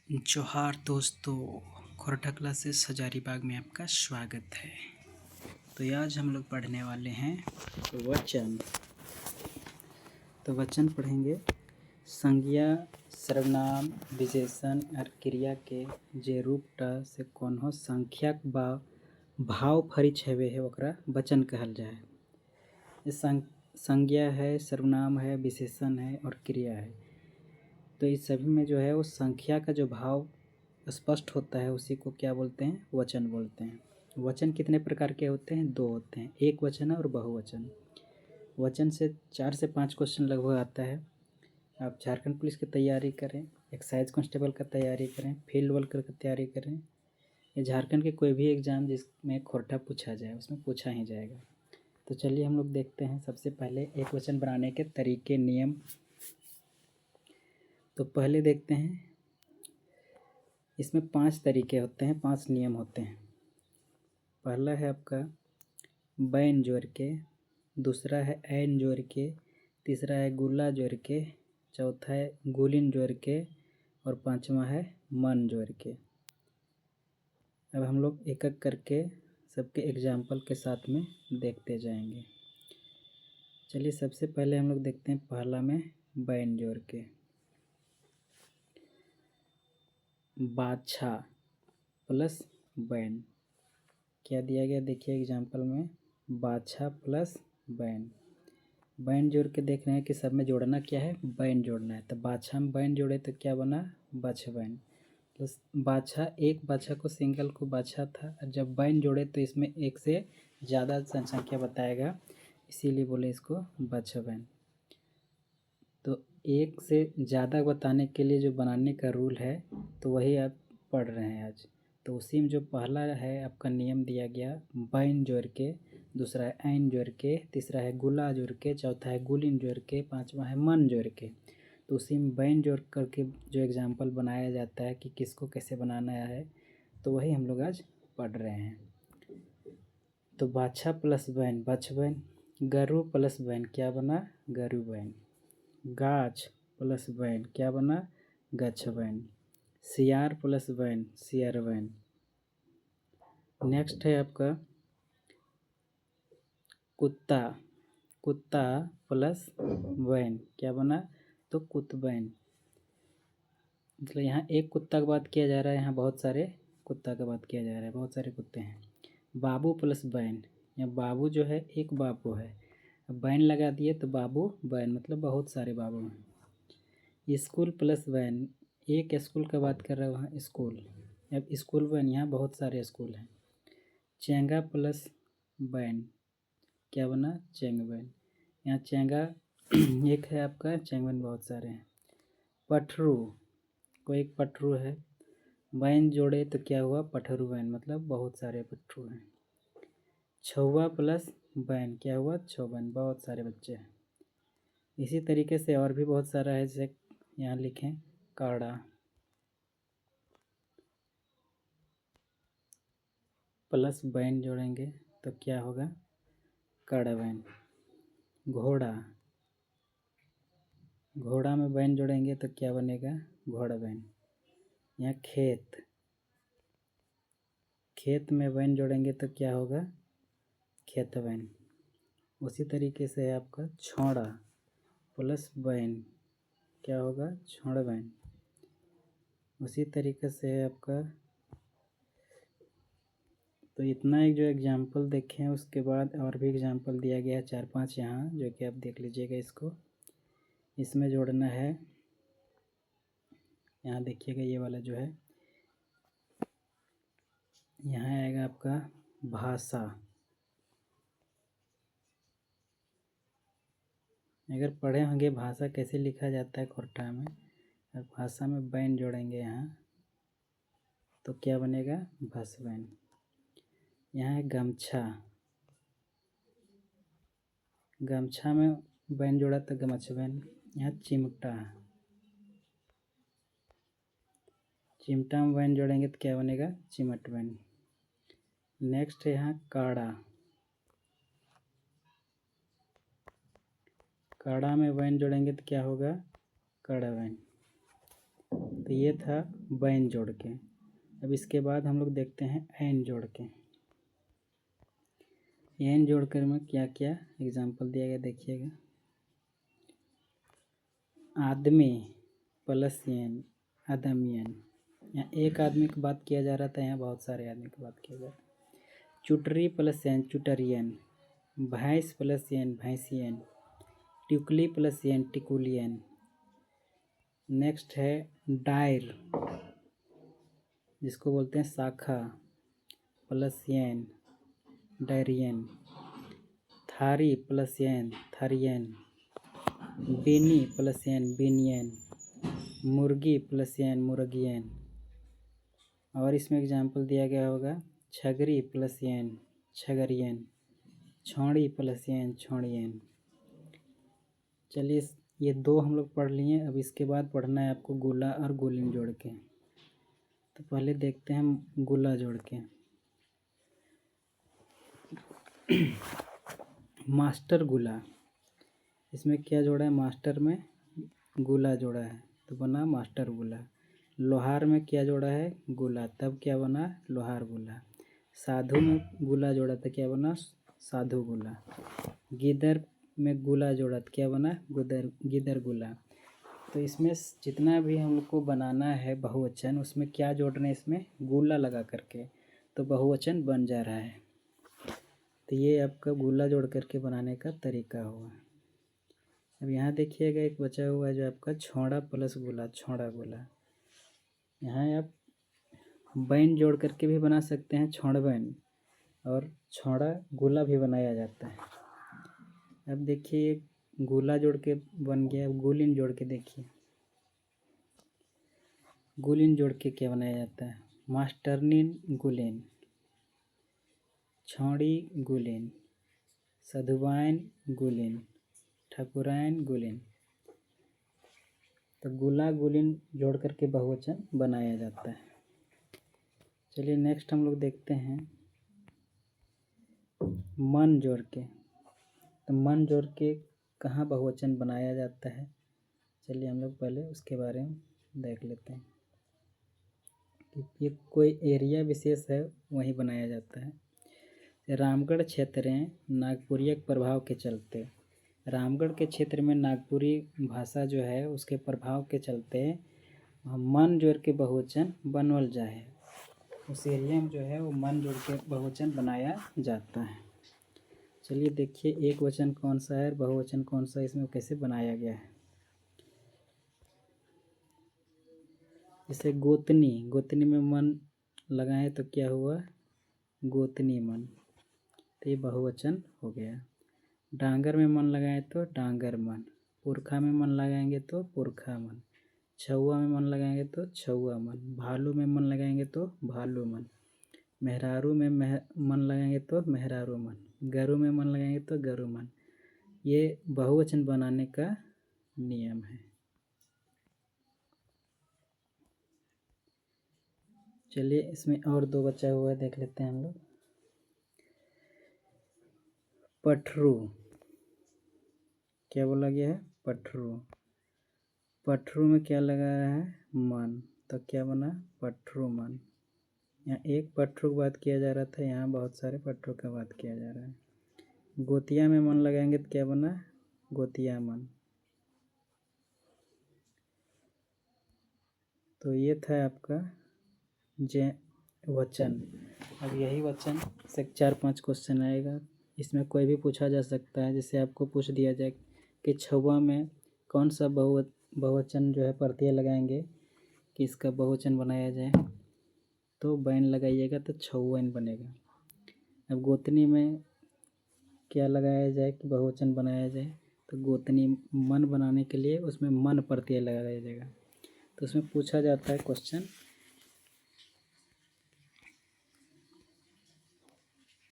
जोहार दोस्तों, खोरठा क्लासेस हजारीबाग में आपका स्वागत है। तो आज हम लोग पढ़ने वाले हैं वचन। तो वचन पढ़ेंगे। संज्ञा, सर्वनाम, विशेषण और क्रिया के जे रूपटा से कोनो संख्यक बा भाव फरी छेवे है ओकरा वचन कहल जाए। ये संज्ञा है, सर्वनाम है, विशेषण है और क्रिया है। तो इस सभी में जो है वो संख्या का जो भाव स्पष्ट होता है उसी को क्या बोलते हैं? वचन बोलते हैं। वचन कितने प्रकार के होते हैं? दो होते हैं, एक वचन और बहुवचन। वचन से 4 से 5 क्वेश्चन लगभग आता है। आप झारखंड पुलिस की तैयारी करें, एक्साइज कांस्टेबल का तैयारी करें, फील्ड वर्कर की तैयारी करें, या झारखंड के कोई भी एग्ज़ाम जिसमें खोरठा पूछा जाए उसमें पूछा ही जाएगा। तो चलिए हम लोग देखते हैं सबसे पहले एक वचन बनाने के तरीके, नियम। तो पहले देखते हैं, इसमें 5 तरीके होते हैं, 5 नियम होते हैं। पहला है आपका बैन जोड़ के, दूसरा है ऐन जोड़ के, तीसरा है गुल्ला जोड़ के, चौथा है गुलिन जोड़ के और पांचवा है मन जोड़ के। अब हम लोग एक एक करके सबके एग्जाम्पल के साथ में देखते जाएंगे। चलिए सबसे पहले हम लोग देखते हैं पहला में बैन जोड़ के। बाछा प्लस बैन, क्या दिया गया देखिए एग्जाम्पल में, बाछा प्लस बैन। बैन जोड़ के देख रहे हैं कि सब में जोड़ना क्या है? बैन जोड़ना है। तो बाछा में बैन जोड़े तो क्या बना? बाछा बैन। प्लस बाछा, एक बाछा को सिंगल को बाछा था, जब बैन जोड़े तो इसमें एक से ज़्यादा जनसंख्या बताएगा, इसीलिए बोले इसको बाछा बैन। तो एक से ज़्यादा बताने के लिए जो बनाने का रूल है तो वही आप पढ़ रहे हैं आज। तो उसी में जो पहला है आपका नियम दिया गया, बैन जोड़ के, दूसरा है ऐन जोड़ के, तीसरा है गुला जोड़ के, चौथा है गुलिन जोड़ के, पांचवा है मन जोड़ के। तो उसी में बैन जोड़ करके जो एग्जाम्पल बनाया जाता है कि किसको कैसे बनाना है, तो वही हम लोग आज पढ़ रहे हैं। तो बाछा प्लस बैन, बाछ बैन। गरु प्लस बैन क्या बना? गरु बैन। गाछ प्लस बैन क्या बना? गच्छ बैन। सियार प्लस बैन, सियार बैन। नेक्स्ट है आपका कुत्ता, कुत्ता प्लस बैन क्या बना? तो कुतबैन। मतलब यहाँ एक कुत्ता की बात किया जा रहा है, यहाँ बहुत सारे कुत्ता का बात किया जा रहा है, बहुत सारे कुत्ते हैं। बाबू प्लस बैन, यहाँ बाबू जो है एक बाबू है, अब बैन लगा दिए तो बाबू बैन मतलब बहुत सारे बाबू हैं। स्कूल प्लस बैन, एक स्कूल का बात कर रहा है वहाँ स्कूल, अब स्कूल बैन, यहाँ बहुत सारे स्कूल हैं। चेंगा प्लस बैन क्या बना? चेंग बैन। यहाँ चेंगा एक है आपका, चेंग बैन बहुत सारे हैं। पठरू, कोई एक पठरू है, बैन जोड़े तो क्या हुआ? पठरू बैन मतलब बहुत सारे पठरू हैं। छौवा प्लस बैन क्या हुआ? छौबैन, बहुत सारे बच्चे हैं। इसी तरीके से और भी बहुत सारा है, जैसे यहाँ लिखें काड़ा प्लस बैन जोड़ेंगे तो क्या होगा? काड़ा बैन। घोड़ा, घोड़ा में बैन जोड़ेंगे तो क्या बनेगा? घोड़ा बैन। यहाँ खेत, खेत में बैन जोड़ेंगे तो क्या होगा? खेत बैन। उसी तरीके से है आपका छौड़ा प्लस बैन क्या होगा? छौड़ा बैन। उसी तरीके से है आपका, तो इतना एक जो एग्जाम्पल देखें उसके बाद और भी एग्जाम्पल दिया गया है 4-5 यहाँ, जो कि आप देख लीजिएगा। इसको इसमें जोड़ना है, यहाँ देखिएगा ये वाला जो है, यहाँ आएगा आपका भाषा। अगर पढ़े होंगे भाषा कैसे लिखा जाता है खोरठा में, और भाषा में बैन जोड़ेंगे यहाँ तो क्या बनेगा? भाषा बैन। यहाँ है गमछा, गमछा में बैन जोड़ा तो गमछ बैन। यहाँ चिमटा, चिमटा में बैन जोड़ेंगे तो क्या बनेगा? चिमट बैन। नेक्स्ट है यहाँ काड़ा, काड़ा में बैन जोड़ेंगे तो क्या होगा? काड़ा बैन। तो ये था बैन जोड़ के। अब इसके बाद हम लोग देखते हैं एन जोड़ के। एन जोड़कर में क्या क्या एग्जाम्पल दिया गया देखिएगा। आदमी प्लस एन, आदमियन। यहाँ एक आदमी की बात किया जा रहा था, यहाँ बहुत सारे आदमी की बात किया जा रहा है। चुटरी प्लस एन, चुटरियन। भैंस प्लस एन, भैंसियन। टिकुली प्लस एन, टिकुलियन। नेक्स्ट है डायर, जिसको बोलते हैं शाखा, प्लस एन, डायरियन। थारी प्लस एन, थारियन। बेनी प्लस एन, बेनियन। मुर्गी प्लस एन, मुर्गियन। और इसमें एग्जाम्पल दिया गया होगा छगरी प्लस एन, छगरियन। छौड़ी प्लस एन, छौड़ियन। चलिए ये दो हम लोग पढ़ लिए। अब इसके बाद पढ़ना है आपको गुला और गुलिन जोड़ के। तो पहले देखते हैं गुला जोड़ के। मास्टर गुला, इसमें क्या जोड़ा है, मास्टर में गुला जोड़ा है तो बना मास्टर गुला। लोहार में क्या जोड़ा है, गुला, तब क्या बना, लोहार गुला। साधु में गुला जोड़ा था, क्या बना, साधु गुला। गिदर में गुला जोड़ा तो क्या बना, गिदर गुला। तो इसमें जितना भी हम लोग को बनाना है बहुवचन, उसमें क्या जोड़ना है, इसमें गुला लगा करके, तो बहुवचन बन जा रहा है। तो ये आपका गुला जोड़ करके बनाने का तरीका हुआ। अब यहाँ देखिएगा एक बचा हुआ है जो आपका छौड़ा प्लस गुला, छौड़ा गुला। यहाँ आप बैन जोड़ करके भी बना सकते हैं, छौड़ बैन, और छौड़ा गुला भी बनाया जाता है। अब देखिए गुला जोड़ के बन गया। अब गुलिन जोड़ के देखिए, गुलिन जोड़ के क्या बनाया जाता है, मास्टरनीन गुलिन, छौड़ी गुलिन, सधुवाइन गुलिन, ठाकुराइन गुलिन। तो गुला गुलिन जोड़ करके बहुवचन बनाया जाता है। चलिए नेक्स्ट हम लोग देखते हैं मन जोड़ के। तो मन जोड़ के कहाँ बहुवचन बनाया जाता है, चलिए हम लोग पहले उसके बारे में देख लेते हैं कि ये कोई एरिया विशेष है वहीं बनाया जाता है। रामगढ़ क्षेत्र में नागपुरी प्रभाव के चलते, रामगढ़ के क्षेत्र में नागपुरी भाषा जो है उसके प्रभाव के चलते मन जोड़ के बहुवचन बनवल जाए। उस एरिया में जो है वो मन जोड़ के बहुवचन बनाया जाता है। चलिए देखिए एक वचन कौन सा है, बहुवचन कौन सा है, इसमें कैसे बनाया गया है। जैसे गोतनी, गोतनी में मन लगाए तो क्या हुआ, गोतनी मन, तो ये बहुवचन हो गया। डांगर में मन लगाए तो डांगर मन। पुरखा में मन लगाएंगे तो पुरखा मन। छुआ में मन लगाएंगे तो छुआ मन। भालू में मन लगाएंगे तो भालू मन। मेहरारू में मन लगाएंगे तो मेहरारू मन। गरु में मन लगाएंगे तो गरु मन। ये बहुवचन बनाने का नियम है। चलिए इसमें और दो बचा हुआ है, देख लेते हैं हम लोग। पठरू, क्या बोला गया है, पठरू। पठरू में क्या लगाया है, मन, तो क्या बना, पठरू मन। यहाँ एक पठरू की बात किया जा रहा था, यहाँ बहुत सारे पठरू की बात किया जा रहा है। गोतिया में मन लगाएंगे तो क्या बना, गोतिया मन। तो ये था आपका वचन। अब यही वचन से 4-5 क्वेश्चन आएगा, इसमें कोई भी पूछा जा सकता है। जैसे आपको पूछ दिया जाए कि छुआ में कौन सा बहुवचन जो है प्रत्यय लगाएंगे कि इसका बहुवचन बनाया जाए, तो बैन लगाइएगा तो छुआन बनेगा। अब गोतनी में क्या लगाया जाए कि बहुवचन बनाया जाए, तो गोतनी मन बनाने के लिए उसमें मन प्रत्यय लगाया जाएगा। तो उसमें पूछा जाता है क्वेश्चन